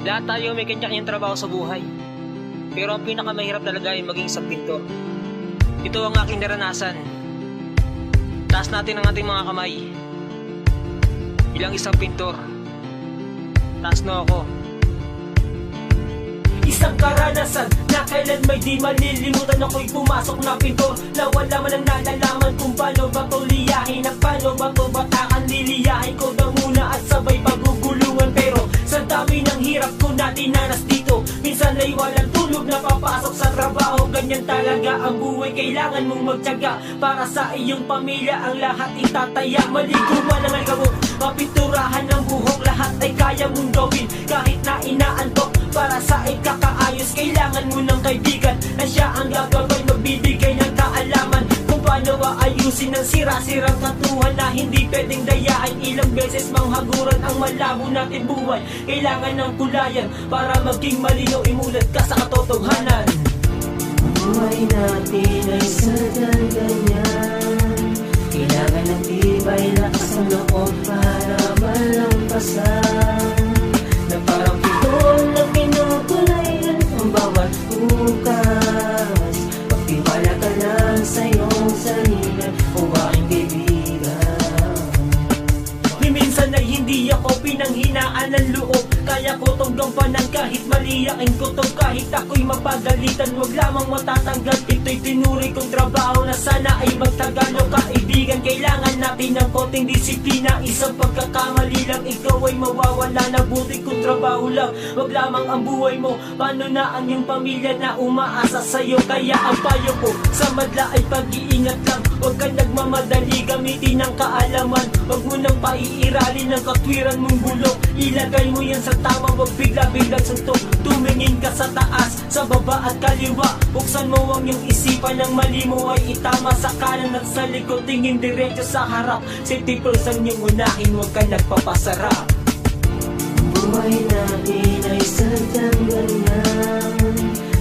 Lahat tayo may kanya-kanyang trabaho sa buhay. Pero ang pinakamahirap talaga ay maging isang pintor. Ito ang aking naranasan. Taas natin ang ating mga kamay. Bilang isang pintor. Taas na ako. Isang karanasan na kailan may di malilimutan. Ako'y pumasok na pintor na wala man ang nalalaman kung paano ba to liyahin at paano ba to batakan. Liliyahin ko na muna at sabay pagugulungan. Pero sa dami ng hirap ko na dinanas dito, minsan ay walang tulog na papasok sa trabaho. Ganyan talaga ang buhay, kailangan mong magtiyaga para sa iyong pamilya ang lahat itataya. Maliguan ang aligamo, mapinturahan ng buhok, lahat ay kaya mong gawin kahit na inaantok. Para sa ikakaayos, kailangan mo ng kaibigan na siya ang gagawin, magbibigay ng kaalaman kung paano aayusin ang sira-sirang katuhan na hindi pwedeng dayain. Ilang beses manghaguran ang malabo natin buhay, kailangan ng kulayan para maging malinaw, imulat ka sa katotohanan. Buhay natin ay sadyang ganyan, kailangan ng tibay, lakas ng loob para malampasan. Na parang pitol na pinupulayan ang bawat bukas. Magtiwala ka lang sa iyong sarili, o aking kaibigan. Minsan ay hindi ako pinanghinaan ng loob, kaya ko tong gampanan kahit mali aking kutob. Kahit ako'y mapagalitan, wag lamang matatanggal. Ito'y tinuri kong trabaho na sana ay magtagano. Kaibigan, kailangan natin ng konting disiplina. Isang pagkakamali lang, ikaw ay mawawala na. Buti kong trabaho lang, wag lamang ang buhay mo. Paano na ang iyong pamilya na umaasa sa'yo? Kaya ang payo ko sa madla ay pag-iingat lang. Huwag kang nagmamadali, gamitin ang kaalaman. Huwag mo nang paiiralin ng katwiran mong bulok. Ilagay mo yan sa tamang, huwag bigla-biglang suntok. Tumingin ka sa taas, sa baba at kaliwa. Buksan mo ang iyong isipan, ng mali mo ay itama. Sa kanan at sa likod, tingin diretso sa harap. Safety first ang iyong unahin, huwag kang nagpapasarap. Buhay natin ay sadyang ganyan,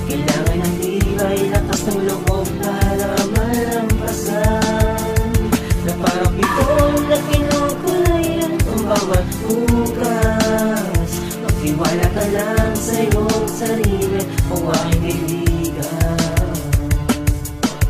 kailangan ng tibay, lakas ng loob para malampasan. Na parang pitol na kinukulayan ang bawat bukas. Magtiwala ka lang sa iyong sarili, o aking kaibigan.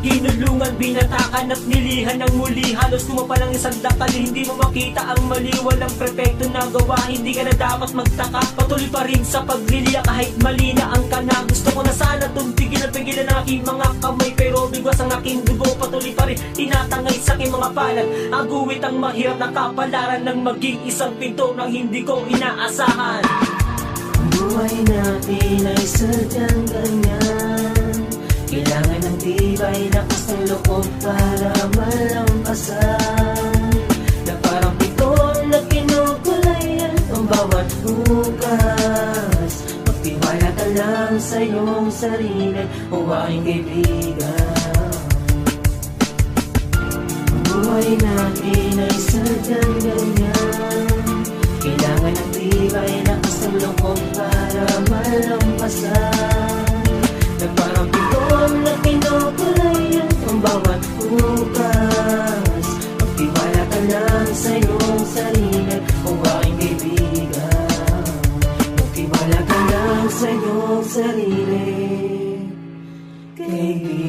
Ginulungan, binatakan at nilihan ng muli. Halos kumapalang isang dakal, hindi mo makita ang mali. Walang perfecto na gawa, hindi ka na dapat magtaka. Patuloy pa rin sa pagliliya kahit mali na ang kana. Gusto ko na sana itong pigilan ang aking mga kamay, pero bigwas ang aking dugo. Patuloy pa rin tinatangay sa aking mga palad. Ang guwit ang mahirap na kapalaran ng maging isang pintor na hindi ko inaasahan. Buhay natin ay sadyang ganyan, kailangan ng tibay, lakas ng loob para malampasan. Na parang pitol na kinukulayan ang bawat bukas. Magtiwala ka lang sa iyong sarili, o aking kaibigan. Buhay natin ay sadyang ganyan, kailangan ng tibay, lakas ng loob para malampasan. Na parang pitol na kinukulayan ang bawat bukas. Magtiwala ka lang sa iyong sarili, o aking kaibigan. Magtiwala ka lang sa iyong sarili, kaibigan.